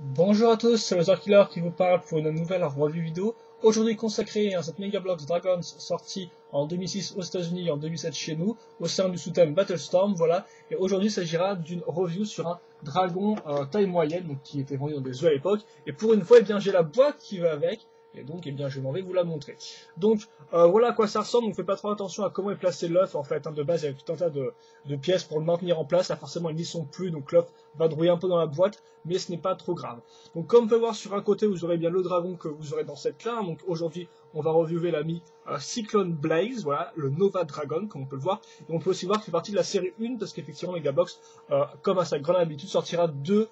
Bonjour à tous, c'est le Killer qui vous parle pour une nouvelle revue vidéo. Aujourd'hui consacrée à cette Mega Bloks Dragons sortie en 2006 aux États-Unis et en 2007 chez nous, au sein du sous-thème Battlestorm, voilà. Et aujourd'hui il s'agira d'une review sur un dragon taille moyenne, donc qui était vendu dans des œufs à l'époque. Et pour une fois, eh bien j'ai la boîte qui va avec. Et donc, eh bien, je m'en vais vous la montrer. Donc, voilà à quoi ça ressemble. On ne fait pas trop attention à comment est placé l'œuf. En fait, hein, de base, il y a tout un tas de pièces pour le maintenir en place. Là, forcément, ils n'y sont plus. Donc, l'œuf va drouiller un peu dans la boîte. Mais ce n'est pas trop grave. Donc, comme on peut voir sur un côté, vous aurez bien le dragon que vous aurez dans cette là. Donc, aujourd'hui, on va reviewer l'ami Cyclone Blaze. Voilà, le Nova Dragon, comme on peut le voir. Et on peut aussi voir qu'il fait partie de la série 1. Parce qu'effectivement, Mega Bloks, comme à sa grande habitude, sortira deux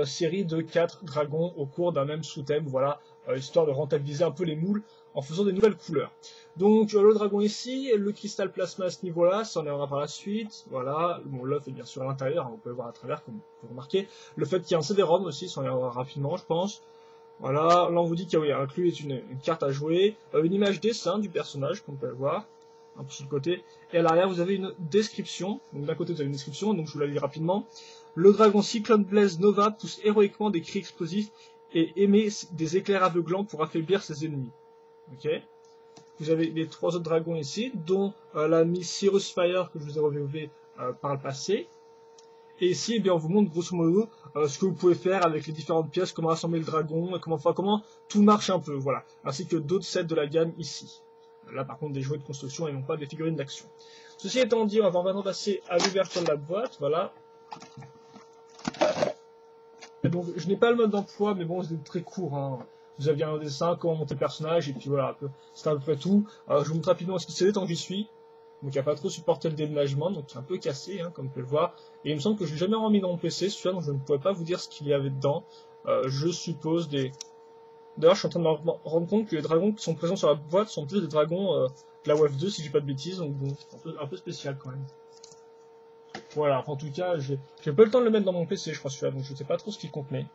séries de 4 dragons au cours d'un même sous-thème. Voilà. Histoire de rentabiliser un peu les moules en faisant des nouvelles couleurs. Donc le dragon ici, le cristal plasma à ce niveau-là, ça en ira par la suite. Voilà, bon, l'œuf est bien sûr à l'intérieur, hein, vous pouvez voir à travers, comme vous pouvez remarquer. Le fait qu'il y ait un CD-ROM aussi, ça en ira rapidement, je pense. Voilà, là on vous dit qu'il y a inclus une carte à jouer, une image dessin du personnage, comme vous pouvez le voir, un peu sur le côté. Et à l'arrière, vous avez une description. Donc d'un côté, vous avez une description, donc je vous la lis rapidement. Le dragon Cyclone Blaze Nova pousse héroïquement des cris explosifs et émet des éclairs aveuglants pour affaiblir ses ennemis. Ok. Vous avez les trois autres dragons ici, dont l'ami Cirrus Fire que je vous ai reviewé par le passé. Et ici, eh bien, on vous montre grosso modo ce que vous pouvez faire avec les différentes pièces, comment assembler le dragon, et comment tout marche un peu, voilà. Ainsi que d'autres sets de la gamme ici. Là, par contre, des jouets de construction et non pas des figurines d'action. Ceci étant dit, on va maintenant passer à l'ouverture de la boîte, voilà. Donc, je n'ai pas le mode d'emploi, mais bon, c'est très court. Hein. Vous avez un dessin, comment monter le personnage, et puis voilà, c'est à peu près tout. Je vous montre rapidement ce que c'est tant que j'y suis. Donc, il n'y a pas trop supporté le déménagement, donc c'est un peu cassé, hein, comme vous pouvez le voir. Et il me semble que je l'ai jamais remis dans mon PC, celui-là, donc je ne pourrais pas vous dire ce qu'il y avait dedans. Je suppose des... D'ailleurs, je suis en train de me rendre compte que les dragons qui sont présents sur la boîte sont plus des dragons de la WF 2, si je dis pas de bêtises, donc bon, un peu spécial quand même. Voilà, en tout cas, j'ai pas le temps de le mettre dans mon PC, je crois, celui-là, donc je ne sais pas trop ce qu'il contenait.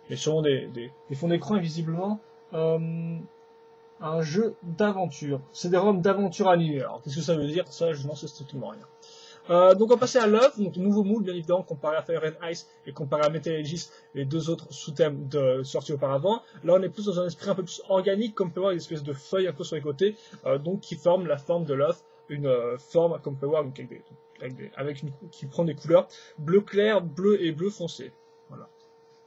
Mais sûrement des fonds d'écran et visiblement un jeu d'aventure. C'est des ROM d'aventure à New York. Qu'est-ce que ça veut dire? Ça, je n'en sais strictement rien. Donc on va passer à l'œuvre, donc nouveau moule bien évidemment comparé à Fire and Ice et comparé à Metal Aegis, les deux autres sous-thèmes sortis auparavant. Là on est plus dans un esprit un peu plus organique, comme on peut voir une espèce de feuille un peu sur les côtés, donc qui forme la forme de l'œuf, une forme comme on peut voir qui prend des couleurs bleu clair, bleu et bleu foncé. Voilà.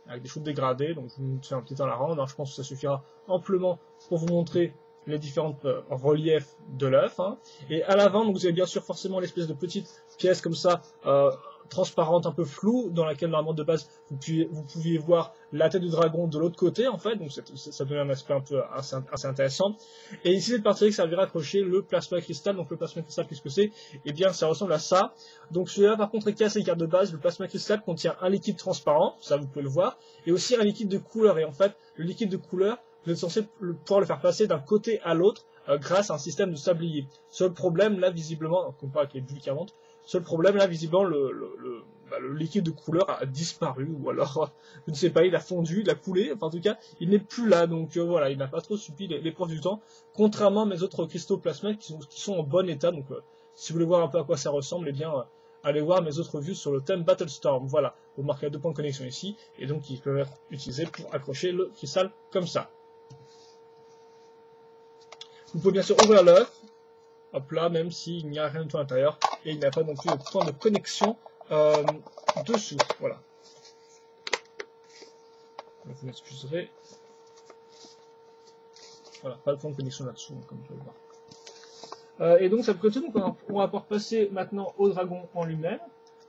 Avec des choses dégradées, donc je vous fais un petit temps à la rendre. Alors, je pense que ça suffira amplement pour vous montrer les différents reliefs de l'œuf. Hein. Et à l'avant, vous avez bien sûr forcément l'espèce de petite pièce comme ça, transparente, un peu floue, dans laquelle normalement de base vous pouviez voir la tête du dragon de l'autre côté en fait, donc ça donne un aspect un peu assez intéressant. Et ici cette partie qui servira à accrocher le plasma cristal. Donc le plasma cristal, qu'est-ce que c'est? Eh bien ça ressemble à ça. Donc celui-là par contre est cassé car de base le plasma cristal contient un liquide transparent, ça vous pouvez le voir, et aussi un liquide de couleur. Et en fait le liquide de couleur, vous êtes censé pouvoir le faire passer d'un côté à l'autre grâce à un système de sablier. Seul problème là visiblement, comparé avec les bulles qui remontent, seul problème là visiblement le liquide de couleur a disparu, ou alors je ne sais pas, il a fondu, il a coulé, enfin en tout cas il n'est plus là, donc voilà, il n'a pas trop subi l'épreuve du temps, contrairement à mes autres cristaux plasma qui sont en bon état. Donc si vous voulez voir un peu à quoi ça ressemble, eh bien allez voir mes autres vues sur le thème Battlestorm. Voilà, vous marquez 2 points de connexion ici, et donc ils peuvent être utilisés pour accrocher le cristal comme ça. Vous pouvez bien sûr ouvrir l'œuf, hop là, même s'il n'y a rien du tout à l'intérieur, et il n'y a pas non plus de point de connexion dessous. Voilà. Vous m'excuserez. Voilà, pas de point de connexion là-dessous, comme vous pouvez le voir. Et donc ça peut être tout. Donc on va pouvoir passer maintenant au dragon en lui-même.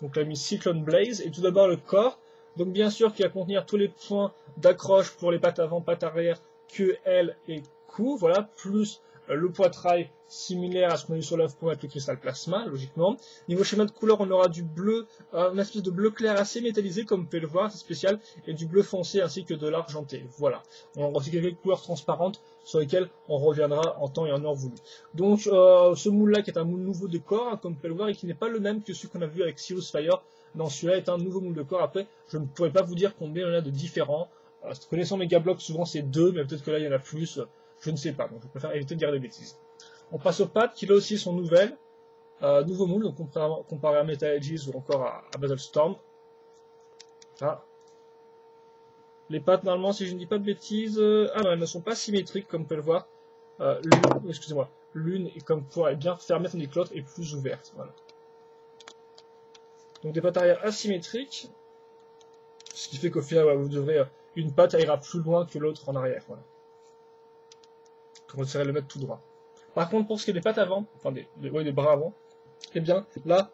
Donc l'ami Cyclone Blaze, et tout d'abord le corps. Donc bien sûr qui va contenir tous les points d'accroche pour les pattes avant, pattes arrière, queue, aile et cou. Voilà, plus le poitrail similaire à ce qu'on a eu sur l'œuf pour mettre le cristal plasma, logiquement. Niveau schéma de couleur, on aura du bleu, une espèce de bleu clair assez métallisé, comme vous pouvez le voir, c'est spécial, et du bleu foncé ainsi que de l'argenté. Voilà. On aura aussi quelques couleurs transparentes sur lesquelles on reviendra en temps et en heure voulu. Donc, ce moule-là, qui est un moule nouveau de corps, hein, comme vous pouvez le voir, et qui n'est pas le même que celui qu'on a vu avec Cirrus Fire. Non, celui-là est un nouveau moule de corps. Après, je ne pourrais pas vous dire combien il y en a de différents. Connaissant Mega Bloks, souvent c'est 2, mais peut-être que là il y en a plus. Je ne sais pas, donc je préfère éviter de dire des bêtises. On passe aux pattes, qui là aussi sont nouvelles. Nouveau moule, donc comparé à Metal Aegis ou encore à Battlestorm. Ah. Les pattes, normalement, si je ne dis pas de bêtises, ah non, elles ne sont pas symétriques, comme vous pouvez le voir. Excusez-moi, l'une est comme pour être bien fermée, tandis que l'autre est plus ouverte. Voilà. Donc des pattes arrière asymétriques, ce qui fait qu'au final, ouais, vous devrez une patte ira plus loin que l'autre en arrière. Voilà. Quand vous essayerez de le mettre tout droit. Par contre, pour ce qui est des pattes avant, enfin des bras avant, eh bien là,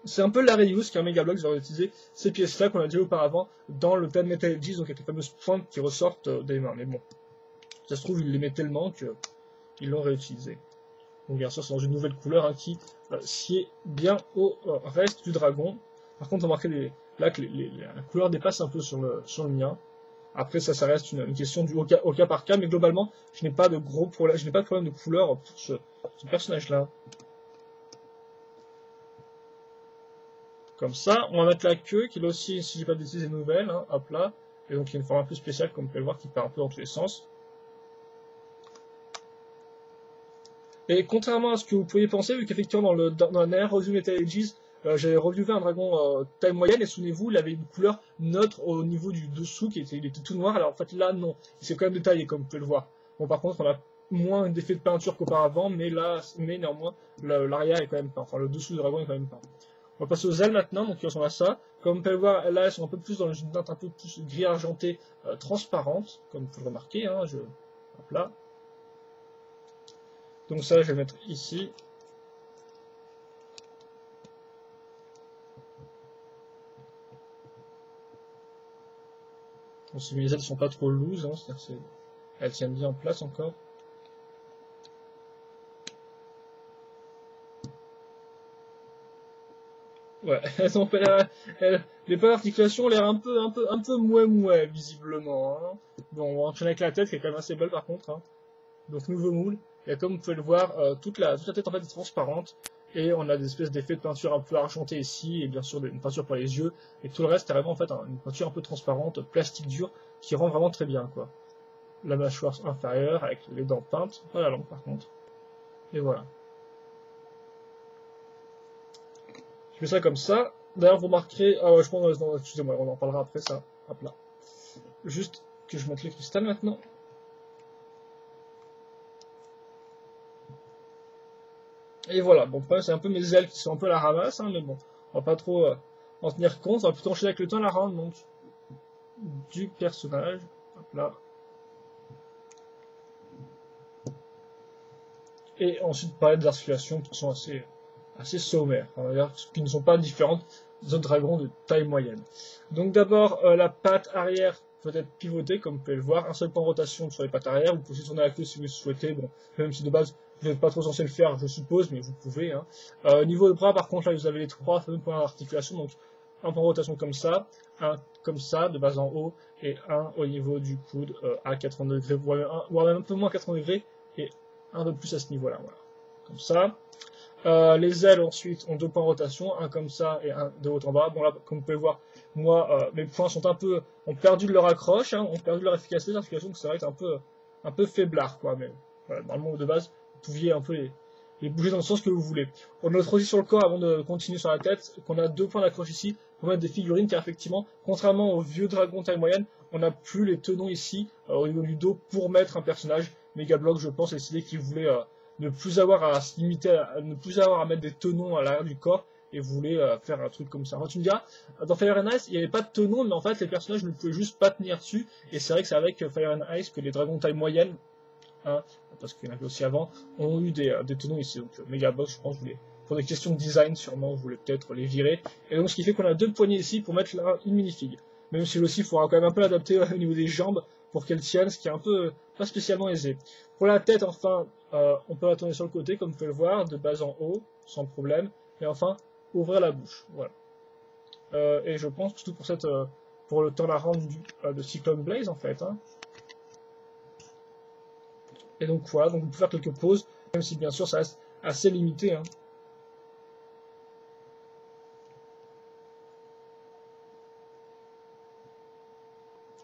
c'est un peu la reuse qu'un Mega Bloks va utiliser ces pièces-là qu'on a dit auparavant dans le thème Metal Edge, donc avec les fameuses pointes qui ressortent des mains. Mais bon, ça se trouve, il les met tellement qu'ils l'ont réutilisé. Donc bien sûr, c'est dans une nouvelle couleur hein, qui sied bien au reste du dragon. Par contre, remarquez là que la couleur dépasse un peu sur le mien. Après, ça reste une question au cas par cas, mais globalement, je n'ai pas de problème de couleur pour ce personnage-là. Comme ça, on va mettre la queue, qui là aussi, si je dis pas de bêtises, est nouvelle, hein, hop là. Et donc, il y a une forme un peu spéciale, comme vous pouvez le voir, qui part un peu dans tous les sens. Et contrairement à ce que vous pourriez penser, vu qu'effectivement, dans la dernière review Metal Edge, j'avais reviewé un dragon taille moyenne, et souvenez-vous, il avait une couleur neutre au niveau du dessous, il était tout noir, alors en fait là, non. Il s'est quand même détaillé, comme vous pouvez le voir. Bon, par contre, on a moins d'effet de peinture qu'auparavant, mais néanmoins, l'arrière est quand même peint, enfin, le dessous du dragon est quand même peint. On va passer aux ailes maintenant, donc qui ressemblent à ça. Comme vous pouvez le voir, là, elles sont un peu plus dans une teinte un peu plus gris argenté, transparente, comme vous pouvez le remarquer, hein, hop là. Donc ça, je vais mettre ici. Bon, si mes ailes ne sont pas trop loose, hein, c'est-à-dire elles tiennent bien en place encore. Ouais, elles ont les pas d'articulation ont l'air un peu mouais, visiblement. Hein. Bon, on va enchaîner avec la tête, qui est quand même assez belle par contre. Hein. Donc, nouveau moule. Et comme vous pouvez le voir, toute la tête en fait est transparente. Et on a des espèces d'effets de peinture un peu argentés ici, et bien sûr une peinture pour les yeux. Et tout le reste est vraiment en fait une peinture un peu transparente, plastique dur, qui rend vraiment très bien, quoi. La mâchoire inférieure, avec les dents peintes, pas la langue par contre. Et voilà. Je fais ça comme ça. D'ailleurs, vous remarquerez... Ah ouais, je pense... excusez-moi, on en parlera après ça. Hop là. Juste que je mette les cristals maintenant. Et voilà. Bon, c'est un peu mes ailes qui sont un peu à la ramasse, hein, mais bon. On va pas trop en tenir compte. On va plutôt enchaîner avec le temps la rendre, donc, du personnage. Hop là. Et ensuite, parler des articulations qui sont assez sommaires, qui ne sont pas différentes des autres dragons de taille moyenne. Donc d'abord, la patte arrière peut être pivotée, comme vous pouvez le voir, un seul point de rotation sur les pattes arrière, vous pouvez tourner la queue si vous le souhaitez, bon, même si de base, vous n'êtes pas trop censé le faire, je suppose, mais vous pouvez. Hein. Niveau de bras, par contre, là, vous avez les trois fameux points d'articulation, donc un point de rotation comme ça, un comme ça, de base en haut, et un au niveau du coude à 80 degrés, voire même un peu moins 80 degrés, et un peu plus à ce niveau-là, voilà. Comme ça. Les ailes ensuite ont deux points de rotation, un comme ça et un de haut en bas. Bon là, comme vous pouvez voir, moi, mes points sont ont perdu de leur accroche, hein, ont perdu de leur efficacité, l'articulation, donc ça va être un peu faiblard, quoi. Mais voilà, normalement de base, vous pouviez un peu les bouger dans le sens que vous voulez. On note aussi sur le corps, avant de continuer sur la tête, qu'on a deux points d'accroche ici pour mettre des figurines, car effectivement, contrairement aux vieux dragons taille moyenne, on n'a plus les tenons ici au niveau du dos pour mettre un personnage. Mega Bloks, je pense, a décidé qu'il voulait ne plus avoir à se limiter, ne plus avoir à mettre des tenons à l'arrière du corps et voulait faire un truc comme ça. Enfin, tu me diras, dans Fire and Ice, il n'y avait pas de tenons, mais en fait, les personnages ne pouvaient juste pas tenir dessus. Et c'est vrai que c'est avec Fire and Ice que les dragons taille moyenne, hein, parce qu'il y en avait aussi avant, ont eu des tenons ici. Donc, Mega Bloks, je pense, pour des questions de design, sûrement, vous voulez peut-être les virer. Et donc, ce qui fait qu'on a deux poignées ici pour mettre une minifig. Même si aussi, il faudra quand même un peu l'adapter au niveau des jambes pour qu'elle tienne, ce qui est un peu pas spécialement aisé. Pour la tête, enfin, on peut la tourner sur le côté, comme vous pouvez le voir, de bas en haut, sans problème. Et enfin, ouvrir la bouche. Voilà. Et je pense que c'est tout pour le turnaround de Cyclone Blaze, en fait. Hein. Et donc voilà, donc vous pouvez faire quelques pauses, même si bien sûr ça reste assez limité. Hein.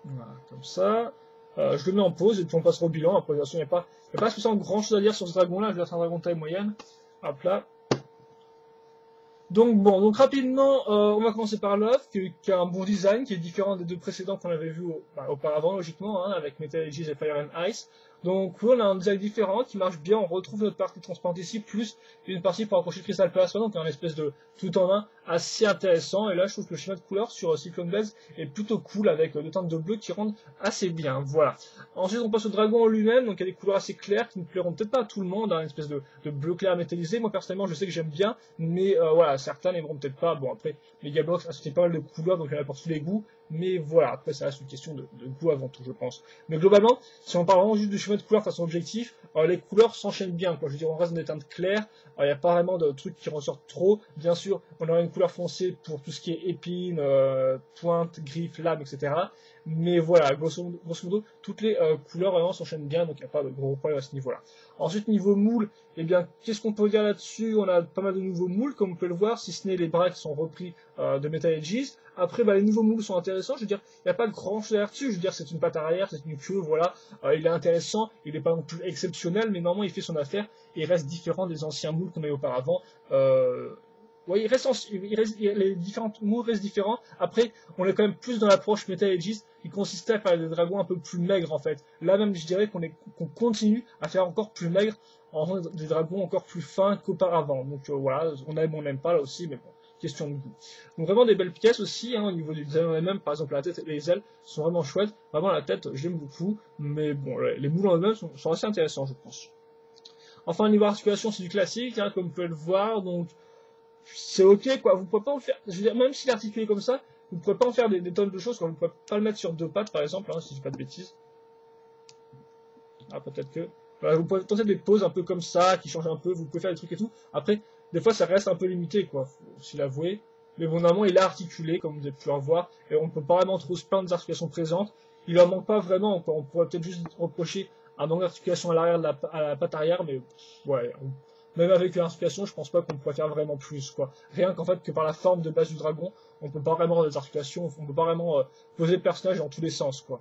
Voilà, comme ça. Je le mets en pause et puis on passera au bilan. Après, il n'y a pas spécialement grand chose à dire sur ce dragon-là. Je vais faire un dragon de taille moyenne. Hop là. Donc bon, donc rapidement, on va commencer par l'œuf, qui a un bon design, qui est différent des deux précédents qu'on avait vus auparavant, logiquement, hein, avec Metal Edges et Fire and Ice. Donc oui, on a un design différent, qui marche bien, on retrouve notre partie transparente ici, plus une partie pour accrocher le Crystal Plasma, donc un espèce de tout en un assez intéressant, et là je trouve que le schéma de couleur sur Cyclone Blaze est plutôt cool, avec deux teintes de bleu qui rendent assez bien, voilà. Ensuite on passe au dragon en lui-même, donc il y a des couleurs assez claires, qui ne plairont peut-être pas à tout le monde, hein, une espèce de bleu clair métallisé, moi personnellement je sais que j'aime bien, mais voilà, certains n'aimeront peut-être pas, bon après, Megablox a c'était pas mal de couleurs, donc il y en a pour tous les goûts, mais voilà, après ça reste une question de goût avant tout, je pense. Mais globalement, si on parle vraiment juste du schéma de couleur de façon objective, les couleurs s'enchaînent bien, quoi. Je veux dire, on reste dans des teintes claires, il n'y a pas vraiment de trucs qui ressortent trop. Bien sûr, on aura une couleur foncée pour tout ce qui est épines, pointe, griffes, lames, etc. Mais voilà, grosso modo, toutes les couleurs vraiment s'enchaînent bien, donc il n'y a pas de gros problème à ce niveau-là. Ensuite, niveau moule, eh bien, qu'est-ce qu'on peut dire là-dessus? On a pas mal de nouveaux moules, comme on peut le voir, si ce n'est les bras qui sont repris de Metal Edges. Après, les nouveaux moules sont intéressants, je veux dire, il n'y a pas grand chose à dire dessus, je veux dire, c'est une patte arrière, c'est une queue, voilà, il est intéressant, il n'est pas non plus exceptionnel, mais normalement il fait son affaire, et il reste différent des anciens moules qu'on avait auparavant. Ouais, les différents moules restent différents. Après, on est quand même plus dans l'approche Metal Edges, qui consistait à faire des dragons un peu plus maigres en fait. Là même, je dirais qu'on continue à faire encore plus maigres, en faisant des dragons encore plus fins qu'auparavant. Donc voilà, on aime, on n'aime pas là aussi, mais bon, question de goût. Donc vraiment des belles pièces aussi, hein, au niveau du design même, par exemple la tête et les ailes sont vraiment chouettes. Vraiment la tête, j'aime beaucoup, mais bon, les moules en eux-mêmes sont assez intéressants, je pense. Enfin, niveau articulation, c'est du classique, hein, comme vous pouvez le voir, donc c'est ok, quoi. Vous pouvez pas en faire, je veux dire, même s'il est articulé comme ça, vous pouvez pas en faire des tonnes de choses, quoi. Vous pouvez pas le mettre sur deux pattes, par exemple, hein, si je dis pas de bêtises. Ah, peut-être que... vous pouvez tenter des poses un peu comme ça, qui changent un peu, vous pouvez faire des trucs et tout. Après, des fois, ça reste un peu limité, quoi, faut aussi l'avouer. Mais bon, normalement, il est articulé, comme vous avez pu en voir, et on ne peut pas vraiment trop se plaindre des articulations présentes. Il en manque pas vraiment, quoi. On pourrait peut-être juste reprocher un manque d'articulation à l'arrière, à la patte arrière, mais ouais, même avec l'articulation, je pense pas qu'on pourrait faire vraiment plus, quoi. Rien qu'en fait que par la forme de base du dragon, on peut pas vraiment avoir des articulations, on peut pas vraiment poser le personnage dans tous les sens, quoi.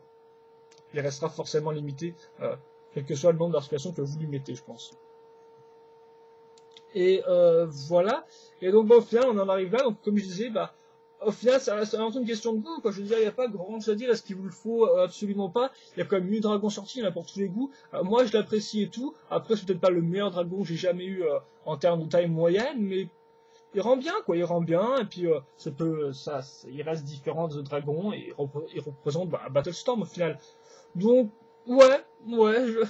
Il restera forcément limité, quel que soit le nombre d'articulations que vous lui mettez, je pense. Et voilà. Et donc au final, on en arrive là. Donc comme je disais, au final, ça reste avant tout une question de goût, quoi. Je veux dire, il n'y a pas grand chose à dire. Est-ce qu'il vous le faut? Absolument pas. Il y a quand même 8 dragons sortis, il y en a pour tous les goûts. Moi, je l'apprécie et tout. Après, c'est peut-être pas le meilleur dragon que j'ai jamais eu en termes de taille moyenne, mais il rend bien, quoi. Il rend bien. Et puis, il reste différent des autres dragons et il représente Battlestorm au final. Donc, ouais,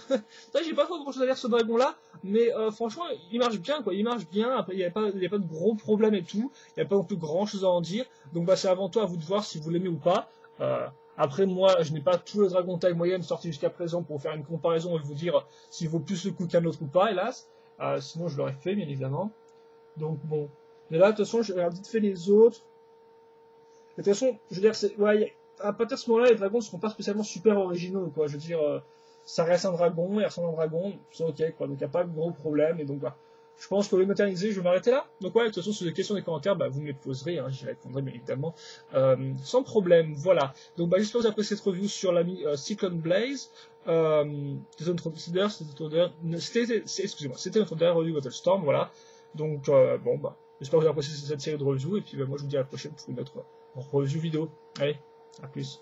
ça, j'ai pas trop grand chose à dire sur ce dragon-là, mais franchement, il marche bien, quoi. Il marche bien. Après, il n'y a pas de gros problèmes et tout. Il n'y a pas non plus grand chose à en dire. Donc, c'est avant tout à vous de voir si vous l'aimez ou pas. Après, moi, je n'ai pas tous les dragons taille moyenne sortis jusqu'à présent pour faire une comparaison et vous dire s'il vaut plus le coup qu'un autre ou pas, hélas. Sinon, je l'aurais fait, bien évidemment. Donc, bon. Mais là, de toute façon, je regarde vite fait les autres. De toute façon, je veux dire, à partir de ce moment-là, les dragons ne seront pas spécialement super originaux, quoi. Je veux dire, ça reste un dragon, il ressemble à un dragon, c'est ok, quoi. Donc, il n'y a pas de gros problème, et donc, je pense que le moderniser, je vais m'arrêter là. Donc, ouais, de toute façon, sur les questions des commentaires, vous me les poserez, hein, j'y répondrai, bien évidemment, sans problème, voilà. Donc, j'espère que vous avez apprécié cette review sur l'ami Cyclone Blaze. C'était notre dernière review Battlestorm, voilà. Donc, j'espère que vous avez apprécié cette série de reviews, et puis moi, je vous dis à la prochaine pour une autre review vidéo. Allez, à plus.